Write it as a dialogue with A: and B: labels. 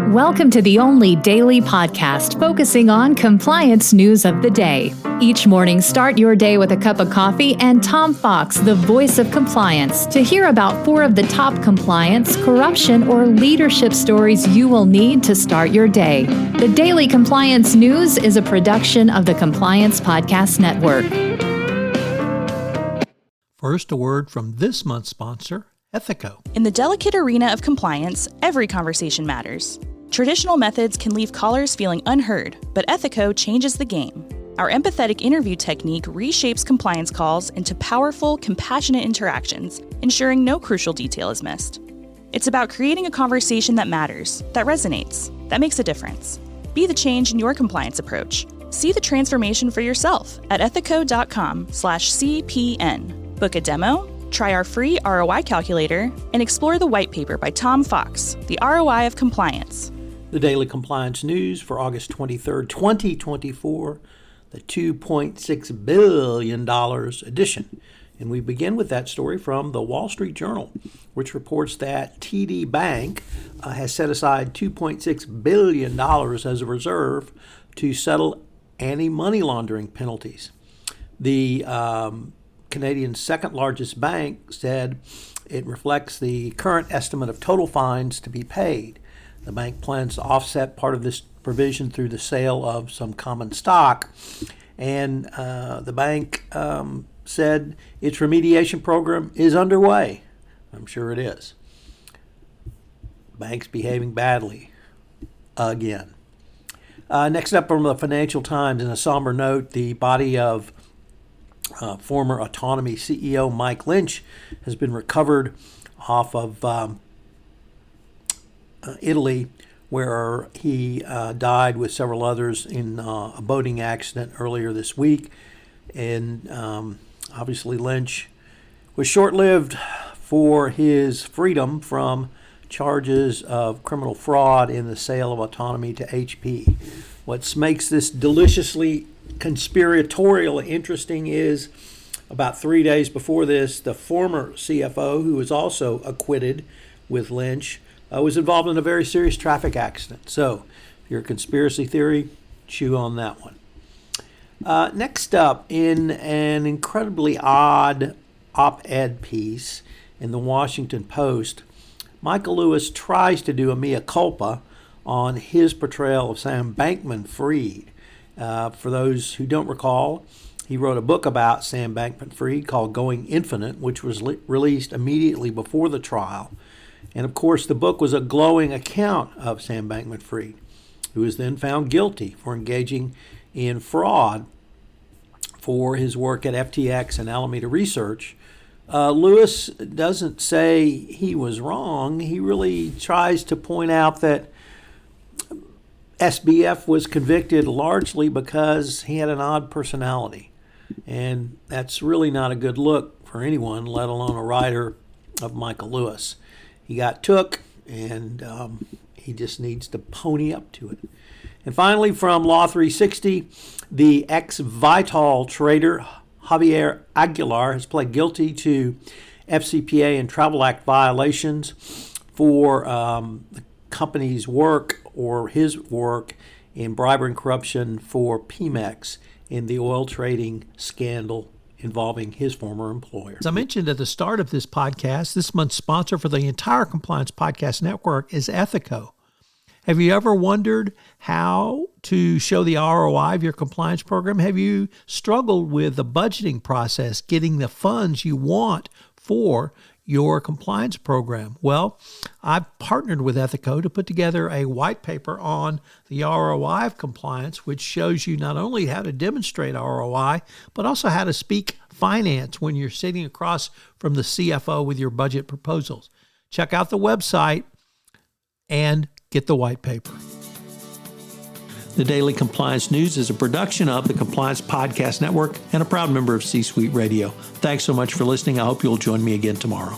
A: Welcome to the only daily podcast focusing on compliance news of the day. Each morning, start your day with a cup of coffee and Tom Fox, the voice of compliance, to hear about 4 of the top compliance, corruption, or leadership stories you will need to start your day. The Daily Compliance News is a production of the Compliance Podcast Network.
B: First, a word from this month's sponsor, Ethico.
C: In the delicate arena of compliance, every conversation matters. Traditional methods can leave callers feeling unheard, but Ethico changes the game. Our empathetic interview technique reshapes compliance calls into powerful, compassionate interactions, ensuring no crucial detail is missed. It's about creating a conversation that matters, that resonates, that makes a difference. Be the change in your compliance approach. See the transformation for yourself at ethico.com/CPN. Book a demo, try our free ROI calculator, and explore the white paper by Tom Fox, The ROI of Compliance.
B: The Daily Compliance News for August 23rd, 2024, the $2.6 billion edition. And we begin with that story from the Wall Street Journal, which reports that TD Bank has set aside $2.6 billion as a reserve to settle anti-money laundering penalties. The Canadian's second largest bank said it reflects the current estimate of total fines to be paid. The bank plans to offset part of this provision through the sale of some common stock. And the bank said its remediation program is underway. I'm sure it is. Bank's behaving badly again. Next up from the Financial Times, in a somber note, the body of former Autonomy CEO Mike Lynch has been recovered off of Italy, where he died with several others in a boating accident earlier this week. And obviously Lynch was short-lived for his freedom from charges of criminal fraud in the sale of Autonomy to HP. What makes this deliciously conspiratorial interesting is about 3 days before this, the former CFO, who was also acquitted with Lynch, was involved in a very serious traffic accident. So if you're a conspiracy theory, chew on that one. Next up, in an incredibly odd op-ed piece in the Washington Post, Michael Lewis tries to do a mea culpa on his portrayal of Sam Bankman-Fried. For those who don't recall, he wrote a book about Sam Bankman-Fried called Going Infinite, which was released immediately before the trial. And of course, the book was a glowing account of Sam Bankman-Fried, who was then found guilty for engaging in fraud for his work at FTX and Alameda Research. Lewis doesn't say he was wrong. He really tries to point out that SBF was convicted largely because he had an odd personality. And that's really not a good look for anyone, let alone a writer of Michael Lewis. He got took, and he just needs to pony up to it. And finally, from Law 360, the ex-Vitol trader Javier Aguilar has pled guilty to FCPA and Travel Act violations for the company's work or his work in bribery and corruption for Pemex in the oil trading scandal involving his former employer.
D: As I mentioned at the start of this podcast, this month's sponsor for the entire Compliance Podcast Network is Ethico. Have you ever wondered how to show the ROI of your compliance program? Have you struggled with the budgeting process, getting the funds you want for your compliance program? Well, I've partnered with Ethico to put together a white paper on the ROI of compliance, which shows you not only how to demonstrate ROI, but also how to speak finance when you're sitting across from the CFO with your budget proposals. Check out the website and get the white paper.
B: The Daily Compliance News is a production of the Compliance Podcast Network and a proud member of C-Suite Radio. Thanks so much for listening. I hope you'll join me again tomorrow.